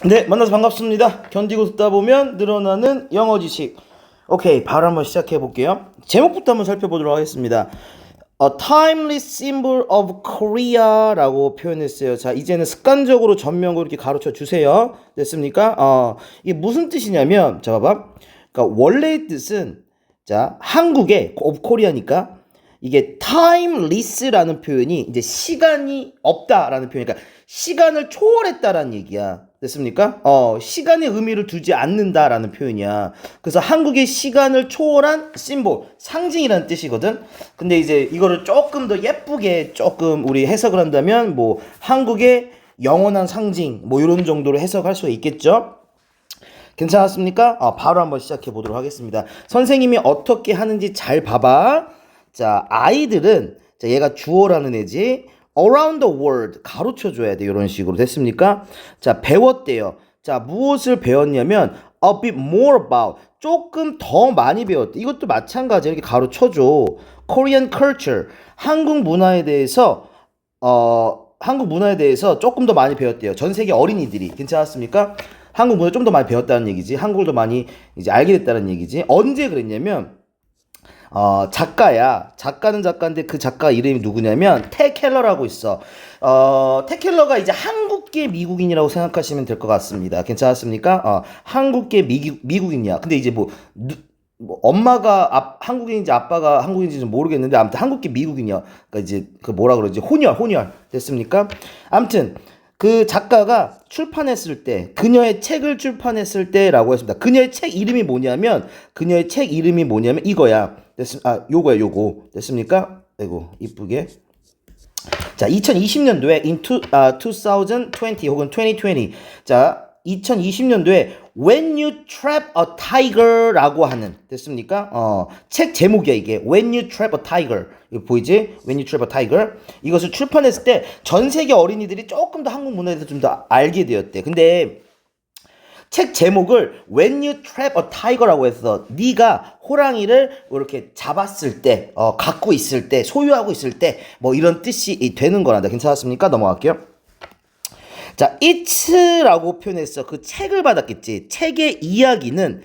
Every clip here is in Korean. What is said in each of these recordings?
네, 만나서 반갑습니다. 견디고 듣다 보면 늘어나는 영어 지식. 오케이, 바로 한번 시작해 볼게요. 제목부터 한번 살펴보도록 하겠습니다. A timeless symbol of Korea라고 표현했어요. 자, 이제는 습관적으로 전명구 이렇게 가르쳐 주세요. 됐습니까? 이게 무슨 뜻이냐면, 자, 봐봐. 그러니까 원래의 뜻은, 자, 한국의 of Korea니까 이게 timeless라는 표현이 이제 시간이 없다라는 표현이니까 시간을 초월했다라는 얘기야. 됐습니까? 시간의 의미를 두지 않는다라는 표현이야. 그래서 한국의 시간을 초월한 심볼, 상징이라는 뜻이거든. 근데 이제 이거를 조금 더 예쁘게 조금 우리 해석을 한다면 뭐 한국의 영원한 상징 뭐 이런 정도로 해석할 수 있겠죠. 괜찮았습니까? 바로 한번 시작해 보도록 하겠습니다. 선생님이 어떻게 하는지 잘 봐봐. 자, 아이들은 자, 얘가 주어라는 애지. Around the world 가로쳐 줘야 돼. 이런 식으로 됐습니까? 자, 배웠대요. 자, 무엇을 배웠냐면 a bit more about 조금 더 많이 배웠대. 이것도 마찬가지야. 이렇게 가로쳐 줘. Korean culture 한국 문화에 대해서 한국 문화에 대해서 조금 더 많이 배웠대요. 전 세계 어린이들이. 괜찮았습니까? 한국 문화 좀 더 많이 배웠다는 얘기지. 한국을 더 많이 이제 알게 됐다는 얘기지. 언제 그랬냐면 작가야. 작가는 작가인데 그 작가 이름이 누구냐면 테켈러라고 있어. 테켈러가 이제 한국계 미국인이라고 생각하시면 될 것 같습니다. 괜찮았습니까? 한국계 미국인이야. 근데 이제 뭐 엄마가 한국인인지 아빠가 한국인인지 좀 모르겠는데 아무튼 한국계 미국인이야. 그러니까 이제 그 뭐라 그러지? 혼혈 됐습니까? 아무튼 그 작가가 출판했을 때 그녀의 책을 출판했을 때라고 했습니다. 그녀의 책 이름이 뭐냐면 이거야. 요거 됐습니까? 아이고 이쁘게. 자, 2020년도에 in 2020 혹은 2020 자, 2020년도에 When You Trap a Tiger라고 하는 됐습니까? 책 제목이야 이게 When You Trap a Tiger 이거 보이지? When You Trap a Tiger 이것을 출판했을 때 전 세계 어린이들이 조금 더 한국 문화에 대해서 좀 더 알게 되었대. 근데 책 제목을 When You Trap a Tiger라고 해서 네가 호랑이를 이렇게 잡았을 때, 갖고 있을 때, 소유하고 있을 때 뭐 이런 뜻이 되는 거란다. 괜찮았습니까? 넘어갈게요. 자, it라고 표현했어. 그 책을 받았겠지. 책의 이야기는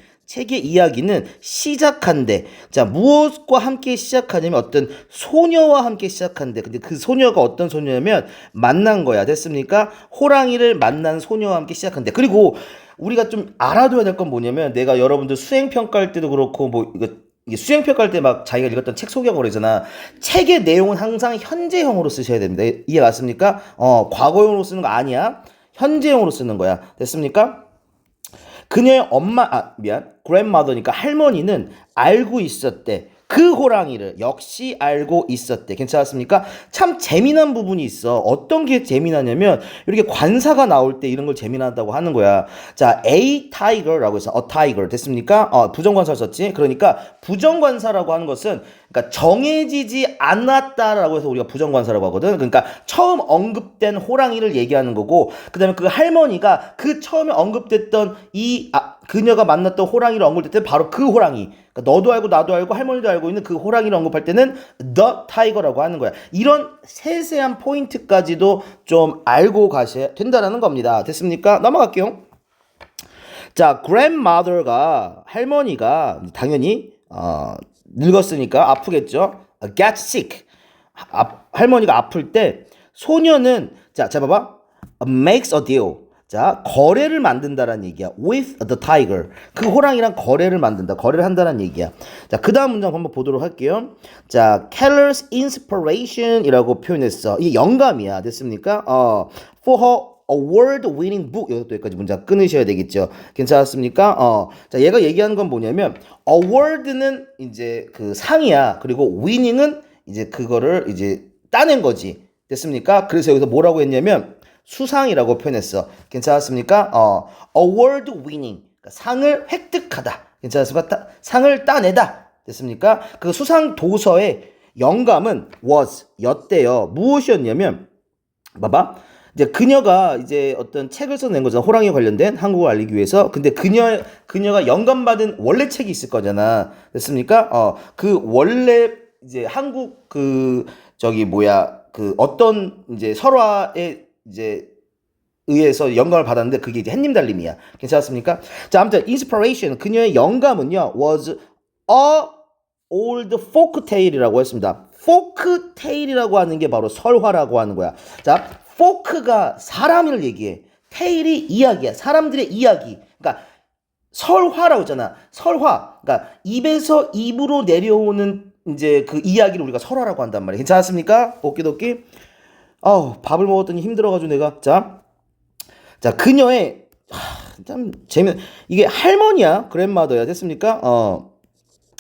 시작한대. 자, 무엇과 함께 시작하냐면 어떤 소녀와 함께 시작한대. 근데 그 소녀가 어떤 소녀냐면 만난 거야. 됐습니까? 호랑이를 만난 소녀와 함께 시작한대. 그리고 우리가 좀 알아둬야 될 건 뭐냐면 내가 여러분들 수행 평가할 때도 그렇고 뭐 이게 수행 평가할 때 막 자기가 읽었던 책 소개하고 그러잖아. 책의 내용은 항상 현재형으로 쓰셔야 됩니다. 이해 갔습니까? 과거형으로 쓰는 거 아니야. 현재형으로 쓰는 거야. 됐습니까? 그녀의 grandmother니까 할머니는 알고 있었대. 그 호랑이를 역시 알고 있었대. 괜찮았습니까? 참 재미난 부분이 있어. 어떤 게 재미나냐면 이렇게 관사가 나올 때 이런 걸 재미나다고 하는 거야. 자, a tiger라고 해서 a tiger 됐습니까? 부정관사를 썼지. 그러니까 부정관사라고 하는 것은 그러니까 정해지지 않았다라고 해서 우리가 부정관사라고 하거든. 그러니까 처음 언급된 호랑이를 얘기하는 거고, 그다음에 그 할머니가 그 처음에 언급됐던 그녀가 만났던 호랑이를 언급할 때 바로 그 호랑이. 그러니까 너도 알고 나도 알고 할머니도 알고 있는 그 호랑이를 언급할 때는 the tiger라고 하는 거야. 이런 세세한 포인트까지도 좀 알고 가셔야 된다는 겁니다. 됐습니까? 넘어갈게요. 자, grandmother가 할머니가 당연히 늙었으니까 아프겠죠. get sick. 할머니가 아플 때 소녀는 자 봐봐. makes a deal. 자, 거래를 만든다라는 얘기야. with the tiger. 그 호랑이랑 거래를 만든다. 거래를 한다는 얘기야. 자, 그 다음 문장 한번 보도록 할게요. 자, Keller's inspiration이라고 표현했어. 이게 영감이야. 됐습니까? For her award-winning book. 여기까지 문장 끊으셔야 되겠죠. 괜찮았습니까? 자, 얘가 얘기하는 건 뭐냐면 award는 이제 그 상이야. 그리고 winning은 이제 그거를 이제 따낸 거지. 됐습니까? 그래서 여기서 뭐라고 했냐면 수상이라고 표현했어. 괜찮았습니까? award winning. 그러니까 상을 획득하다. 괜찮았습니까? 상을 따내다. 됐습니까? 그 수상 도서의 영감은 was 였대요. 무엇이었냐면 봐봐. 이제 그녀가 이제 어떤 책을 써낸 거잖아. 호랑이에 관련된 한국어 알리기 위해서. 근데 그녀가 영감받은 원래 책이 있을 거잖아. 됐습니까? 그 원래 이제 한국 그 어떤 이제 설화의 이제 의해서 영감을 받았는데 그게 이제 햇님 달림이야. 괜찮습니까? 자, 아무튼 inspiration 그녀의 영감은요 was a old folk tale이라고 했습니다. folk tale이라고 하는 게 바로 설화라고 하는 거야. 자, folk가 사람을 얘기해. tale이 이야기야. 사람들의 이야기. 그러니까 설화라고 했잖아. 설화. 그러니까 입에서 입으로 내려오는 이제 그 이야기를 우리가 설화라고 한단 말이야. 괜찮습니까? 오키도키. 밥을 먹었더니 힘들어가지고 내가 자 그녀의 참 재밌. 이게 할머니야, 그랜마더야. 됐습니까?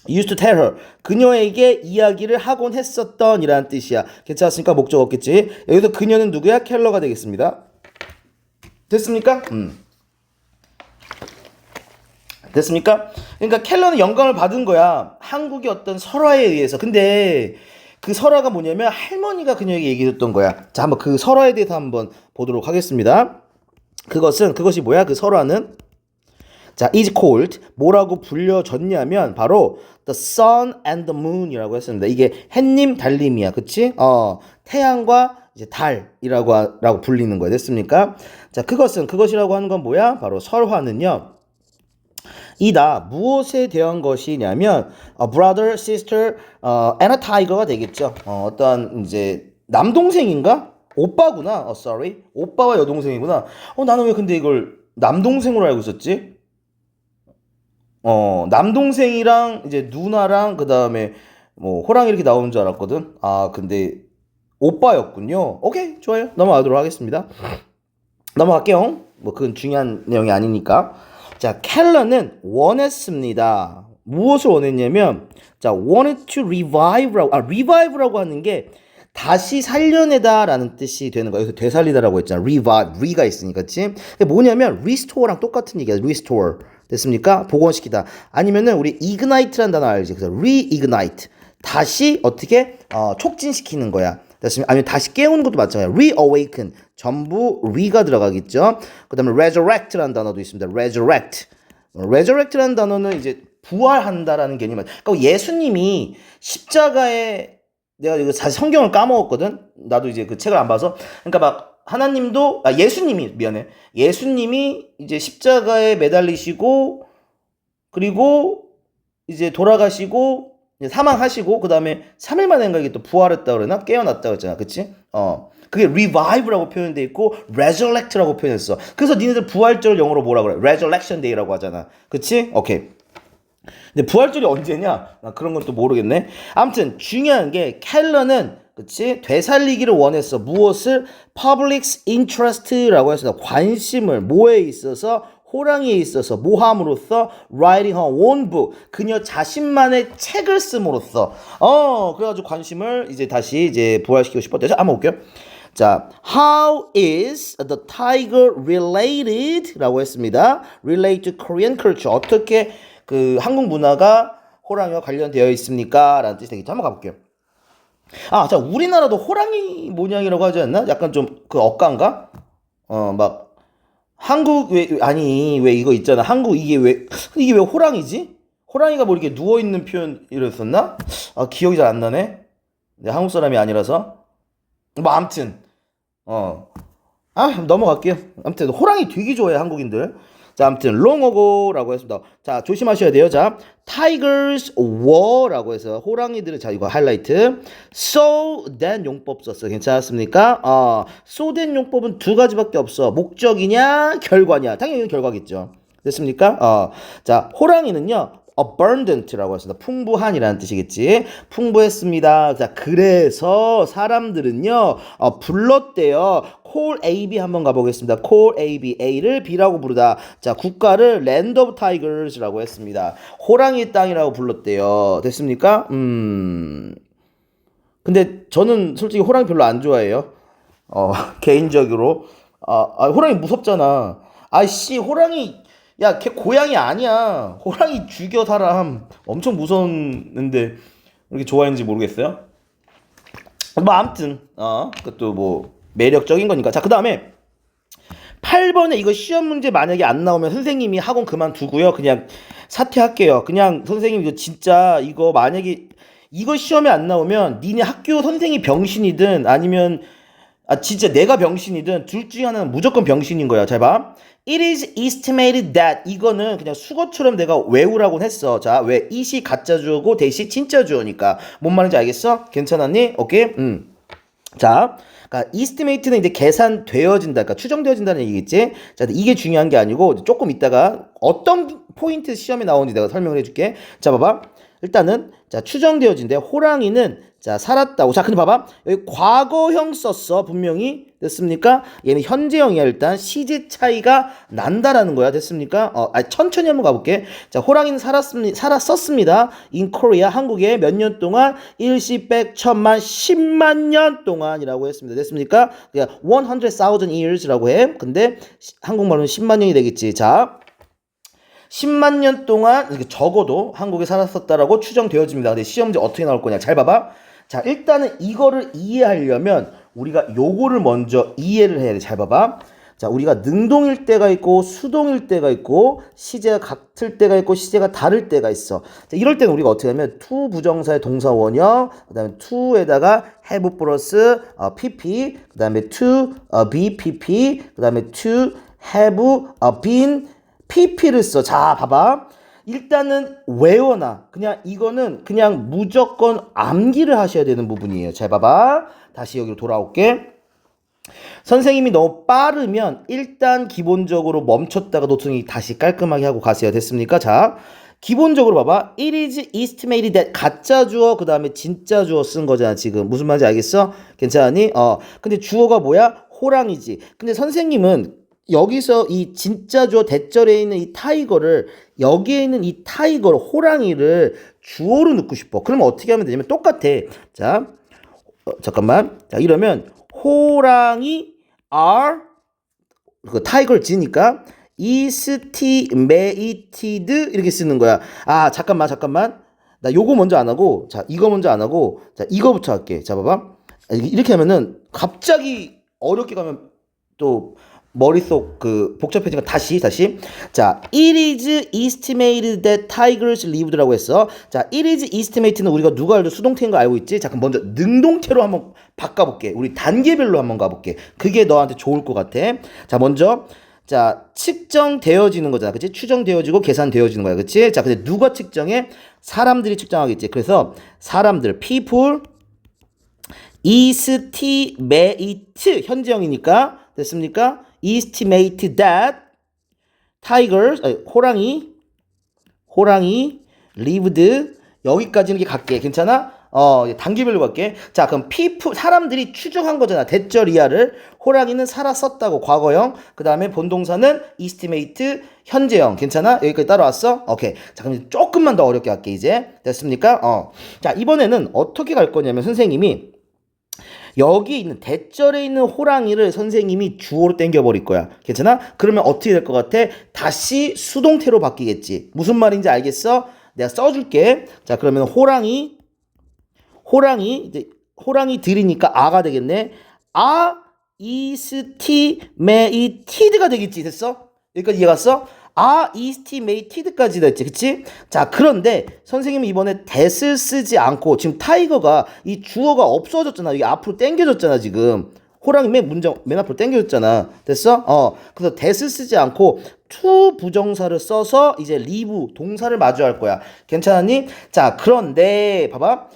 used to tell her. 그녀에게 이야기를 하곤 했었던 이라는 뜻이야. 괜찮습니까? 목적 없겠지. 여기서 그녀는 누구야? 켈러가 되겠습니다. 됐습니까? 됐습니까? 그러니까 켈러는 영감을 받은 거야. 한국의 어떤 설화에 의해서. 근데 그 설화가 뭐냐면 할머니가 그녀에게 얘기했던 거야. 자, 한번 그 설화에 대해서 한번 보도록 하겠습니다. 그것이 뭐야? 그 설화는 자, is called 뭐라고 불려졌냐면 바로 the sun and the moon이라고 했습니다. 이게 햇님 달님이야. 그치? 태양과 이제 달이라고 불리는 거예요. 됐습니까? 자, 그것이라고 하는 건 뭐야? 바로 설화는요. 이다 무엇에 대한 것이냐면 a brother, sister, and a tiger가 되겠죠. 어떤 이제 남동생인가? 오빠구나. sorry. 오빠와 여동생이구나. 나는 왜 근데 이걸 남동생으로 알고 있었지? 남동생이랑 이제 누나랑 그 다음에 뭐 호랑이 이렇게 나오는 줄 알았거든. 근데 오빠였군요. 오케이, 좋아요. 넘어가도록 하겠습니다. 넘어갈게요. 뭐 그건 중요한 내용이 아니니까. 자, 켈러는 원했습니다. 무엇을 원했냐면, 자, wanted to revive라고 하는 게 다시 살려내다라는 뜻이 되는 거예요. 여기서 되살리다라고 했잖아. revive, re가 있으니까, 그치? 뭐냐면 restore랑 똑같은 얘기야. restore. 됐습니까? 복원시키다. 아니면은 우리 ignite라는 단어 알지? 그래서 reignite. 다시 어떻게 촉진시키는 거야. 됐습니까? 아니면 다시 깨우는 것도 마찬가지야. reawaken. 전부 re가 들어가겠죠. 그 다음에 resurrect라는 단어도 있습니다. resurrect라는 단어는 이제 부활한다라는 개념이야. 그러니까 예수님이 십자가에 내가 이거 사실 성경을 까먹었거든. 나도 이제 그 책을 안 봐서. 그러니까 막 하나님도 예수님이 이제 십자가에 매달리시고 그리고 이제 돌아가시고 이제 사망하시고 그 다음에 3일 만에인가 이게 또 부활했다 그러나 깨어났다 그랬잖아. 그치? 그게 revive라고 표현돼 있고 resurrect라고 표현했어. 그래서 니네들 부활절 영어로 뭐라 그래? resurrection day라고 하잖아. 그치? 오케이. 근데 부활절이 언제냐? 나 그런 건 또 모르겠네. 아무튼 중요한 게 켈러는 그치? 되살리기를 원했어. 무엇을? public interest라고 했습니다. 관심을 뭐에 있어서? 호랑이에 있어서 모함으로써 writing her own book 그녀 자신만의 책을 씀으로써 그래가지고 관심을 이제 다시 이제 부활시키고 싶었대요. 자, 한번 볼게요. 자, how is the tiger related? 라고 했습니다. relate to Korean culture 어떻게 그 한국 문화가 호랑이와 관련되어 있습니까? 라는 뜻이 되겠죠. 한번 가볼게요. 자, 우리나라도 호랑이 모양이라고 하지 않나? 약간 좀 그 억간가? 막 한국 왜 이거 있잖아. 한국 이게 왜 호랑이지? 호랑이가 뭐 이렇게 누워 있는 표현 이랬었나? 기억이 잘 안 나네. 내가 한국 사람이 아니라서. 뭐 아무튼 넘어갈게요. 아무튼 호랑이 되게 좋아해 한국인들. 자, 아무튼 long ago라고 했습니다. 자, 조심하셔야 돼요. 자, tigers were라고 해서 호랑이들을 자 이거 하이라이트. so then 용법 썼어. 괜찮았습니까? so then 용법은 두 가지밖에 없어. 목적이냐, 결과냐. 당연히 결과겠죠. 됐습니까? 자, 호랑이는요. abundant라고 했습니다. 풍부한이라는 뜻이겠지. 풍부했습니다. 자, 그래서 사람들은요. 불렀대요. call AB 한번 가보겠습니다. call AB, A를 B라고 부르다. 자, 국가를 land of tigers라고 했습니다. 호랑이 땅이라고 불렀대요. 됐습니까? 근데 저는 솔직히 호랑이 별로 안 좋아해요. 개인적으로. 호랑이 무섭잖아. 호랑이 야, 걔 고양이 아니야. 호랑이 죽여 사람. 엄청 무서웠는데 이렇게 좋아했는지 모르겠어요. 뭐 아무튼 그것도 뭐 매력적인 거니까. 자, 그 다음에 8번에 이거 시험 문제 만약에 안 나오면 선생님이 학원 그만두고요. 그냥 사퇴할게요. 그냥 선생님 이거 진짜 이거 만약에 이거 시험에 안 나오면 니네 학교 선생이 병신이든 아니면 진짜 내가 병신이든 둘 중에 하나는 무조건 병신인 거야. 잘 봐. It is estimated that 이거는 그냥 수거처럼 내가 외우라고 했어. 자, 왜 it이 가짜 주어고 대시 진짜 주어니까. 뭔 말인지 알겠어? 괜찮았니? 오케이? 자, 그러니까 estimate는 이제 계산되어진다, 그러니까 추정되어진다는 얘기겠지. 자, 이게 중요한 게 아니고 조금 이따가 어떤 포인트 시험에 나오는지 내가 설명을 해줄게. 자, 봐봐. 일단은 자 추정되어진대. 호랑이는 자 살았다고. 자, 근데 봐봐. 여기 과거형 썼어. 분명히 됐습니까? 얘는 현재형이야. 일단 시제 차이가 난다라는 거야. 됐습니까? 천천히 한번 가볼게. 자, 호랑이는 살았었습니다. In Korea, 한국에 몇 년 동안? 일시, 백, 천만, 10만 년 동안이라고 했습니다. 됐습니까? 그러니까 100,000 years라고 해. 근데 한국말로는 10만 년이 되겠지. 자, 10만 년 동안 적어도 한국에 살았었다라고 추정되어집니다. 근데 시험 문제 어떻게 나올 거냐? 잘 봐봐. 자, 일단은 이거를 이해하려면 우리가 요거를 먼저 이해를 해야 돼. 잘 봐봐. 자, 우리가 능동일 때가 있고 수동일 때가 있고 시제가 같을 때가 있고 시제가 다를 때가 있어. 자, 이럴 때는 우리가 어떻게 하면 to 부정사의 동사 원형, 그다음에 to에다가 have 플러스 pp, 그다음에 to be pp, 그다음에 to have been pp를 써. 자, 봐봐. 일단은 외워놔. 그냥 이거는 그냥 무조건 암기를 하셔야 되는 부분이에요. 잘 봐봐. 다시 여기로 돌아올게. 선생님이 너무 빠르면 일단 기본적으로 멈췄다가 노트북이 다시 깔끔하게 하고 가세요. 됐습니까? 자, 기본적으로 봐봐. It is estimated that 가짜 주어 그 다음에 진짜 주어 쓴 거잖아. 지금 무슨 말인지 알겠어? 괜찮니? 근데 주어가 뭐야? 호랑이지. 근데 선생님은 여기서 이 진짜 주어 대절에 있는 이 타이거를 여기에 있는 이 타이거를 호랑이를 주어로 넣고 싶어. 그러면 어떻게 하면 되냐면 똑같아. 자, 잠깐만. 자, 이러면 호랑이 are 그 타이거를 지니까 estimated 이렇게 쓰는 거야. 잠깐만. 나 요거 먼저 안 하고 자, 이거 먼저 안 하고 자, 이거부터 할게. 자, 봐봐. 이렇게 하면은 갑자기 어렵게 가면 또 머릿속 복잡해지니까 다시 자, it is estimated that tigers lived라고 했어. 자, it is estimated는 우리가 누가 알도 수동태인 거 알고 있지? 자, 그럼 먼저 능동태로 한번 바꿔볼게. 우리 단계별로 한번 가볼게. 그게 너한테 좋을 것 같아. 자, 먼저 자, 측정되어지는 거잖아. 그치? 추정되어지고 계산되어지는 거야. 그치? 자, 근데 누가 측정해? 사람들이 측정하겠지. 그래서 사람들 people estimate 현재형이니까 됐습니까? estimate that tigers 호랑이 lived 여기까지는 이렇게 갈게. 괜찮아? 단계별로 갈게. 자, 그럼 people 사람들이 추정한 거잖아. 대절 이하를. 호랑이는 살았었다고 과거형. 그 다음에 본동사는 estimate 현재형. 괜찮아? 여기까지 따라왔어? 오케이. 자, 그럼 조금만 더 어렵게 할게 이제. 됐습니까? 자, 이번에는 어떻게 갈 거냐면 선생님이 여기 있는 대절에 있는 호랑이를 선생님이 주어로 땡겨버릴 거야. 괜찮아? 그러면 어떻게 될 것 같아? 다시 수동태로 바뀌겠지. 무슨 말인지 알겠어? 내가 써줄게. 자, 그러면 호랑이 들이니까 아가 되겠네. estimated가 되겠지. 됐어? 여기까지 이해갔어? estimated까지 됐지. 그치? 자, 그런데 선생님이 이번에 that을 쓰지 않고 지금 타이거가 이 주어가 없어졌잖아. 여기 앞으로 당겨졌잖아. 지금 호랑이 맨 앞으로 당겨졌잖아. 됐어? 그래서 that을 쓰지 않고 to 부정사를 써서 이제 live 동사를 마주할 거야. 괜찮았니? 자, 그런데 봐봐.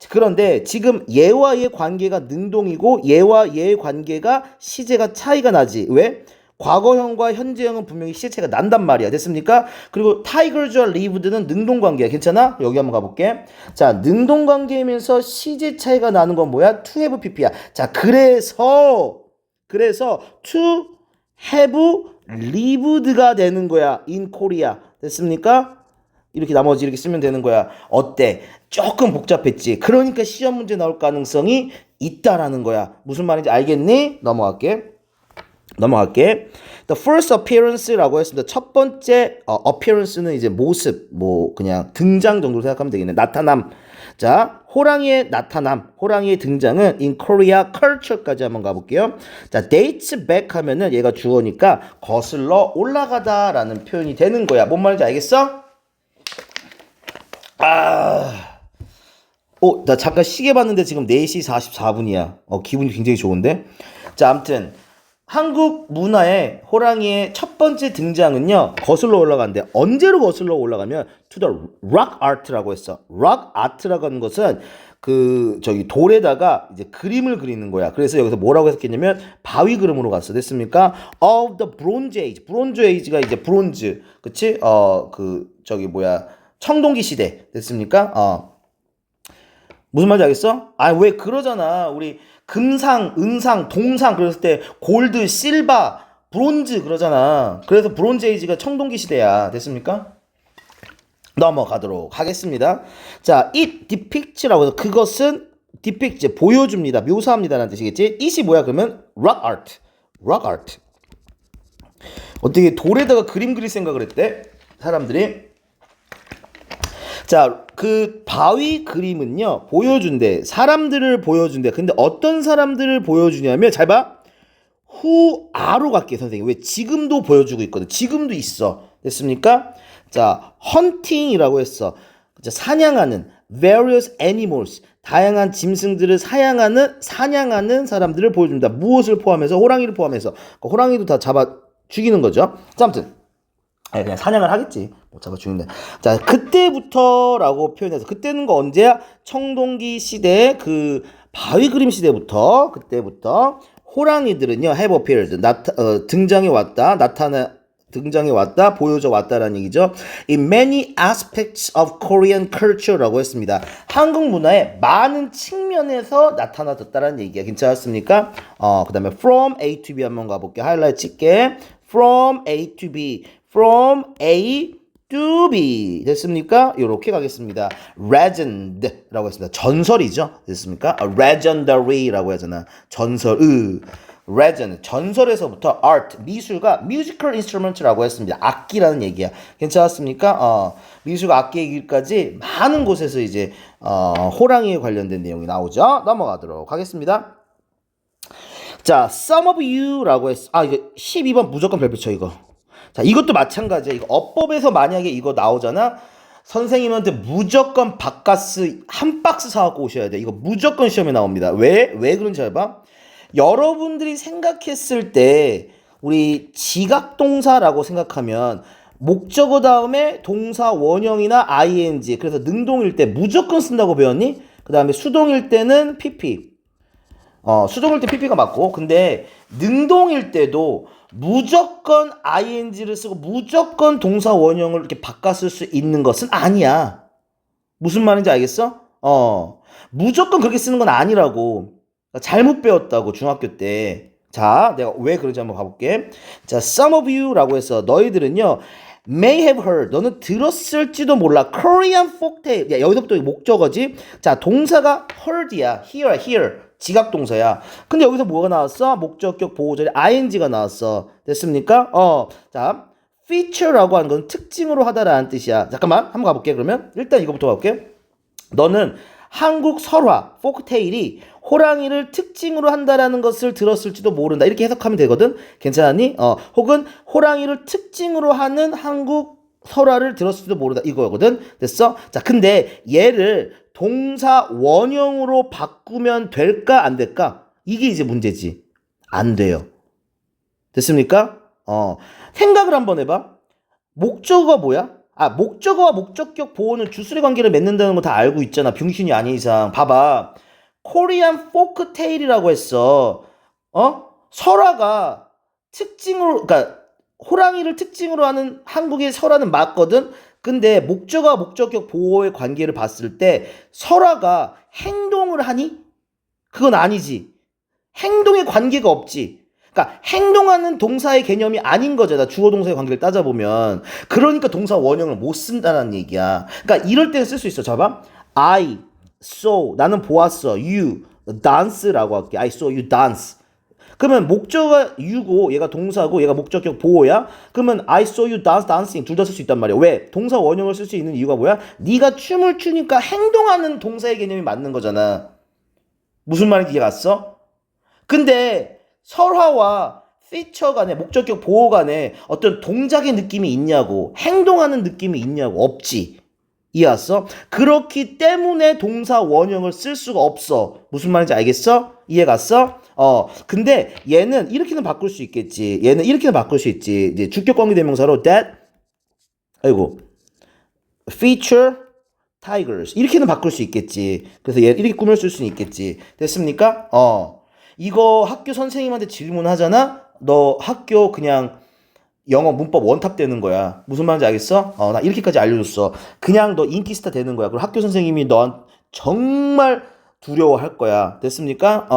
그런데 지금 얘와 얘의 관계가 능동이고 얘와 얘의 관계가 시제가 차이가 나지. 왜? 과거형과 현재형은 분명히 시제 차이가 난단 말이야. 됐습니까? 그리고 tigers와 lived는 능동관계야. 괜찮아? 여기 한번 가볼게. 자, 능동관계이면서 시제 차이가 나는 건 뭐야? to have pp야. 자, 그래서 to have lived가 되는 거야. in Korea. 됐습니까? 이렇게 나머지 이렇게 쓰면 되는 거야. 어때? 조금 복잡했지? 그러니까 시험 문제 나올 가능성이 있다라는 거야. 무슨 말인지 알겠니? 넘어갈게. The first appearance라고 했습니다. 첫 번째 appearance는 이제 모습, 그냥 등장 정도로 생각하면 되겠네. 나타남. 자, 호랑이의 나타남, 호랑이의 등장은 in Korea culture까지 한번 가볼게요. 자, dates back 하면은 얘가 주어니까 거슬러 올라가다라는 표현이 되는 거야. 뭔 말인지 알겠어? 나 잠깐 시계 봤는데 지금 4시 44분이야. 기분이 굉장히 좋은데? 자, 아무튼 한국 문화의 호랑이의 첫 번째 등장은요 거슬러 올라가는데 언제로 거슬러 올라가면 to the rock art라고 했어. rock art라고 하는 것은 그 저기 돌에다가 이제 그림을 그리는 거야. 그래서 여기서 뭐라고 했겠냐면 바위 그림으로 갔어. 됐습니까? of the bronze age. bronze age가 이제 브론즈, 그치? 그 저기 뭐야 청동기 시대. 됐습니까? 무슨 말인지 알겠어? 아, 왜 그러잖아. 우리 금상, 은상, 동상 그랬을 때 골드, 실바, 브론즈 그러잖아. 그래서 브론즈 에이지가 청동기 시대야. 됐습니까? 넘어가도록 하겠습니다. 자, it depicts라고 해서 그것은 depict, 보여줍니다. 묘사합니다라는 뜻이겠지? it이 뭐야 그러면 rock art. rock art. 어떻게 돌에다가 그림 그릴 생각을 했대? 사람들이. 자, 그 바위 그림은요 보여준대. 사람들을 보여준대. 근데 어떤 사람들을 보여주냐면 잘 봐. who are로 갈게 선생님. 왜? 지금도 보여주고 있거든. 지금도 있어. 됐습니까? 자, hunting이라고 했어. 사냥하는 various animals. 다양한 짐승들을 사냥하는 사람들을 보여줍니다. 무엇을 포함해서? 호랑이를 포함해서. 호랑이도 다 잡아 죽이는 거죠. 자, 아무튼 그냥 사냥을 하겠지. 못 잡아 죽는데. 자, 그때부터라고 표현해서 그때는 거 언제야? 청동기 시대 그 바위 그림 시대부터 그때부터 호랑이들은요 have appeared 등장해 왔다 보여져 왔다라는 얘기죠. In many aspects of Korean culture라고 했습니다. 한국 문화의 많은 측면에서 나타났다라는 얘기가 괜찮았습니까? 그 다음에 from A to B 한번 가볼게. 하이라이트 찍게. from A to B from A to B 됐습니까? 이렇게 가겠습니다. legend라고 했습니다. 전설이죠. 됐습니까? legendary라고 하잖아. 전설. legend 전설에서부터 art 미술과 musical instrument라고 했습니다. 악기라는 얘기야. 괜찮았습니까? 미술과 악기 얘기까지 많은 곳에서 이제 호랑이에 관련된 내용이 나오죠. 넘어가도록 하겠습니다. 자, some of you라고 했어. 이거 12번 무조건 별표 쳐 이거. 자, 이것도 마찬가지야. 이거 어법에서 만약에 이거 나오잖아. 선생님한테 무조건 바카스 한 박스 사갖고 오셔야 돼. 이거 무조건 시험에 나옵니다. 왜 그런지 잘 봐. 여러분들이 생각했을 때 우리 지각동사라고 생각하면 목적어 다음에 동사 원형이나 ing 그래서 능동일 때 무조건 쓴다고 배웠니? 그 다음에 수동일 때는 pp. 수동일 때 pp가 맞고 근데 능동일 때도 무조건 ing를 쓰고 무조건 동사 원형을 이렇게 바꿔 쓸 수 있는 것은 아니야. 무슨 말인지 알겠어? 무조건 그렇게 쓰는 건 아니라고. 잘못 배웠다고 중학교 때. 자, 내가 왜 그런지 한번 가볼게. 자, some of you라고 해서 너희들은요 may have heard 너는 들었을지도 몰라 Korean folktale. 야, 여기서부터 목적어지. 자, 동사가 heard이야. hear 지각동사야. 근데 여기서 뭐가 나왔어? 목적격 보호절에 ing가 나왔어. 됐습니까? 자, feature라고 하는 건 특징으로 하다라는 뜻이야. 잠깐만, 한번 가볼게. 그러면 일단 이거부터 가볼게. 너는 한국 설화, folktale이 호랑이를 특징으로 한다라는 것을 들었을지도 모른다. 이렇게 해석하면 되거든. 괜찮니? 혹은 호랑이를 특징으로 하는 한국 설화를 들었을지도 모른다. 이거거든. 됐어? 자, 근데 얘를 동사 원형으로 바꾸면 될까 안 될까? 이게 이제 문제지. 안 돼요. 됐습니까? 생각을 한번 해봐. 목적어가 뭐야? 목적어와 목적격 보호는 주술의 관계를 맺는다는 거 다 알고 있잖아. 병신이 아닌 이상. 봐봐. 코리안 포크테일이라고 했어. 설화가 특징으로, 그러니까 호랑이를 특징으로 하는 한국의 설화는 맞거든. 근데 목적어와 목적격 보호의 관계를 봤을 때 설화가 행동을 하니? 그건 아니지. 행동의 관계가 없지. 그러니까 행동하는 동사의 개념이 아닌 거잖아. 주어 동사의 관계를 따져보면. 그러니까 동사 원형을 못 쓴다는 얘기야. 그러니까 이럴 때는 쓸 수 있어. 잡아. I saw 나는 보았어. You dance라고 할게. I saw you dance. 그러면 목적어가 you고 얘가 동사고 얘가 목적격 보호야. 그러면 I saw you dance, dancing 둘 다 쓸 수 있단 말이야. 왜? 동사 원형을 쓸 수 있는 이유가 뭐야? 네가 춤을 추니까 행동하는 동사의 개념이 맞는 거잖아. 무슨 말인지 이해 갔어? 근데 설화와 feature 간에 목적격 보호 간에 어떤 동작의 느낌이 있냐고 행동하는 느낌이 있냐고 없지. 이해 왔어? 그렇기 때문에 동사 원형을 쓸 수가 없어. 무슨 말인지 알겠어? 이해 갔어? 근데 얘는 이렇게는 바꿀 수 있겠지. 얘는 이렇게는 바꿀 수 있지. 이제 주격 관계 대명사로 that, 아이고, feature tigers. 이렇게는 바꿀 수 있겠지. 그래서 얘 이렇게 꾸밀 수는 있겠지. 됐습니까? 이거 학교 선생님한테 질문하잖아? 너 학교 그냥 영어 문법 원탑 되는 거야. 무슨 말인지 알겠어? 나 이렇게까지 알려줬어. 그냥 너 인기 스타 되는 거야. 그리고 학교 선생님이 너 정말 두려워할 거야. 됐습니까?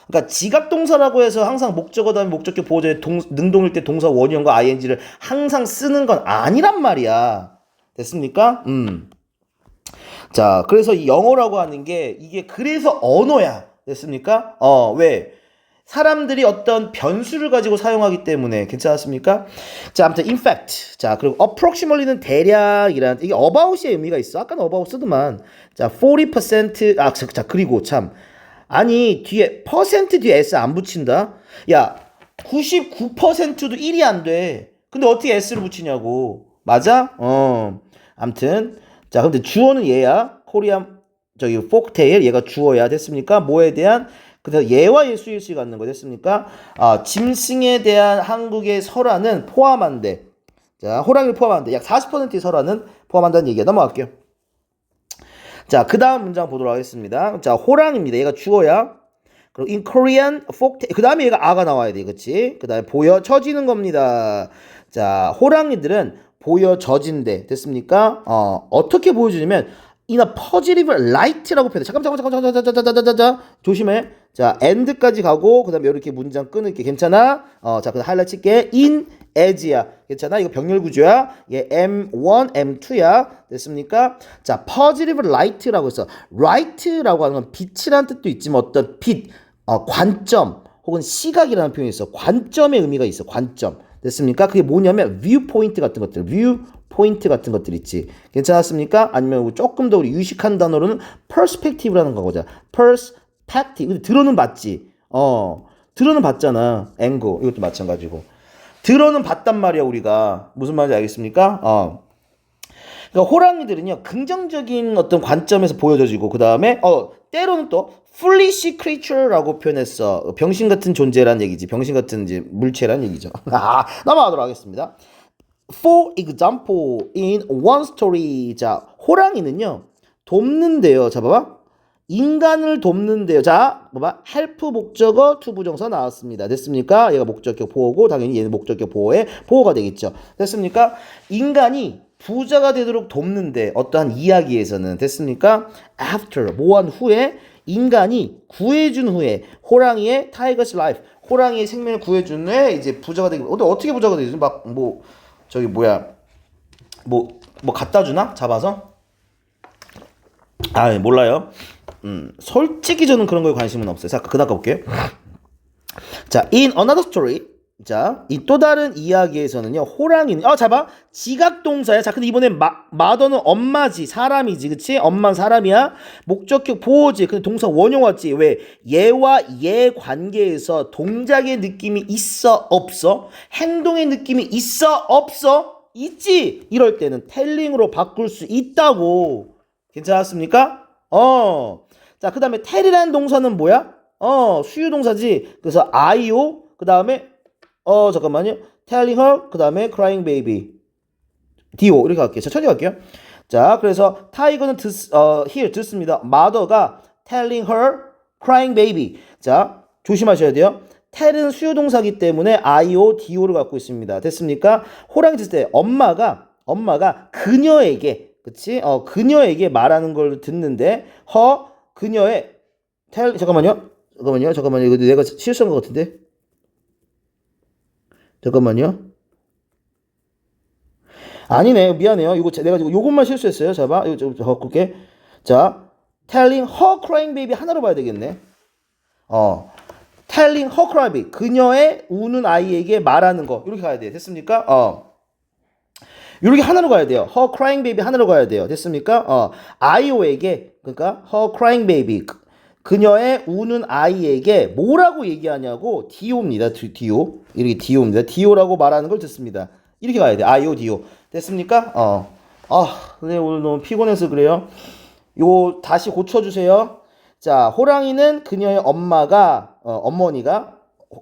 그러니까 지각동사라고 해서 항상 목적어 다음에 목적격 보호자의 능동일 때 동사 원형과 ing를 항상 쓰는 건 아니란 말이야. 됐습니까? 자, 그래서 이 영어라고 하는 게 이게 그래서 언어야. 됐습니까? 왜? 사람들이 어떤 변수를 가지고 사용하기 때문에. 괜찮았습니까? 자, 아무튼 in fact. 자, 그리고 approximately는 대략이란, 이게 about의 의미가 있어. 아까는 about 쓰더만. 자, 40%. 자, 그리고 참, 아니 뒤에 퍼센트 뒤에 s 안 붙인다. 야, 99%도 1이 안 돼. 근데 어떻게 s를 붙이냐고. 맞아? 아무튼 자, 근데 주어는 얘야. 코리안 저기 폭테일, 얘가 주어야. 됐습니까? 뭐에 대한, 그래서 얘와 얘 수일식 갖는 거. 됐습니까? 짐승에 대한 한국의 설화는 포함한데, 자, 호랑이를 포함한데 약 40%의 설화는 포함한다는 얘기야. 넘어갈게요. 자, 그 다음 문장 보도록 하겠습니다. 자, 호랑입니다. 얘가 주어야. 그리고 in Korean folktale, 그 다음에 얘가 아가 나와야 돼. 그치? 그 다음에 보여져지는 겁니다. 자, 호랑이들은 보여져진대. 됐습니까? 어떻게 보여주냐면 in a positive light라고 표현해. 잠깐 조심해. 자, end까지 가고 그 다음에 이렇게 문장 끊을게. 괜찮아? 자, 그다음 하이라이트 칠게. in as야. 괜찮아? 이거 병렬 구조야. 얘 M1, M2야. 됐습니까? 자, positive light라고 했어. light라고 하는 건 빛이라는 뜻도 있지만 어떤 빛, 관점 혹은 시각이라는 표현이 있어. 관점의 의미가 있어. 관점. 됐습니까? 그게 뭐냐면 viewpoint 같은 것들. viewpoint 같은 것들 있지. 괜찮았습니까? 아니면 조금 더 우리 유식한 단어로는 perspective라는 거거든. perspective. 근데 들어는 봤지. 들어는 봤잖아. angle. 이것도 마찬가지고. 들어는 봤단 말이야, 우리가. 무슨 말인지 알겠습니까? 그러니까 호랑이들은요, 긍정적인 어떤 관점에서 보여져지고, 그 다음에, 때로는 또, foolish creature라고 표현했어. 병신 같은 존재란 얘기지. 병신 같은 이제 물체란 얘기죠. 넘어가도록 하겠습니다. For example, in one story. 자, 호랑이는요, 돕는데요. 자, 봐봐. 인간을 돕는데요. 자, 봐봐. help 목적어 to 부정사 나왔습니다. 됐습니까? 얘가 목적격 보호고 당연히 얘는 목적격 보호의 보호가 되겠죠. 됐습니까? 인간이 부자가 되도록 돕는데 어떠한 이야기에서는. 됐습니까? after 뭐한 후에 인간이 구해준 후에 호랑이의 tiger's life, 호랑이의 생명을 구해준 후에 이제 부자가 되기. 근데 어떻게 부자가 되지? 막 뭐 저기 뭐야 뭐 갖다 주나? 잡아서? 몰라요. 솔직히 저는 그런 거에 관심은 없어요. 자, 그다음 가볼게요. 자, in another story. 자, 이 또 다른 이야기에서는요, 호랑이는, 자, 봐. 지각동사야. 자, 근데 이번엔 mother는 엄마지. 사람이지. 그치? 엄마는 사람이야. 목적격 보호지. 근데 동사 원형 왔지. 왜? 얘와 얘 관계에서 동작의 느낌이 있어? 없어? 행동의 느낌이 있어? 없어? 있지? 이럴 때는 telling으로 바꿀 수 있다고. 괜찮았습니까? 자, 그 다음에 tell이라는 동사는 뭐야? 수유동사지. 그래서 IO, 그 다음에, 잠깐만요. telling her, 그 다음에 crying baby. DO. 이렇게 갈게요. 천천히 갈게요. 자, 그래서 타이거는 here 듣습니다. mother가 telling her, crying baby. 자, 조심하셔야 돼요. tell은 수유동사기 때문에 IO, DO를 갖고 있습니다. 됐습니까? 호랑이 듣을 때 엄마가 그녀에게, 그치? 그녀에게 말하는 걸 듣는데, 그녀의 잠깐만요. 이거 내가 실수한 것 같은데. 잠깐만요. 아니네. 미안해요. 이거 내가 요것만 실수했어요. 자, 봐. 이거 좀 바꿀게. 자, telling her crying baby 하나로 봐야 되겠네. telling her crying baby. 그녀의 우는 아이에게 말하는 거. 이렇게 가야 돼. 됐습니까? 이렇게 하나로 가야 돼요. her crying baby 하나로 가야 돼요. 됐습니까? 아이오에게, 그러니까 her crying baby. 그녀의 우는 아이에게 뭐라고 얘기하냐고. DO입니다. DO. 이렇게 DO입니다. DO라고 말하는 걸 듣습니다. 이렇게 가야 돼. IO, DO. 됐습니까? 근데 오늘 너무 피곤해서 그래요. 이거 다시 고쳐주세요. 자, 호랑이는 그녀의 엄마가 어머니가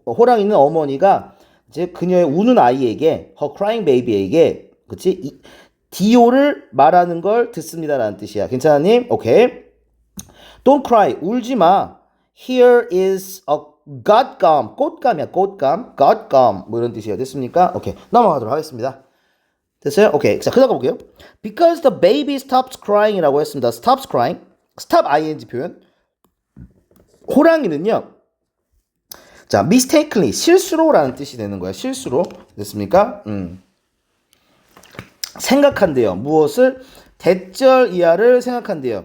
호랑이는 어머니가 이제 그녀의 우는 아이에게 her crying baby에게 그치 디오를 말하는 걸 듣습니다라는 뜻이야. 괜찮니? 오케이. Don't cry. 울지 마. Here is a 갓감. 꽃감이야. 꽃감. 갓감. 뭐 이런 뜻이에요. 됐습니까? 오케이. 넘어가도록 하겠습니다. 됐어요? 오케이. 자, 그다음 가볼게요. Because the baby stops crying이라고 했습니다. stops crying. stop ing 표현. 호랑이는요. 자, mistakenly 실수로라는 뜻이 되는 거야. 실수로. 됐습니까? 생각한대요. 무엇을? 대절 이하를 생각한대요.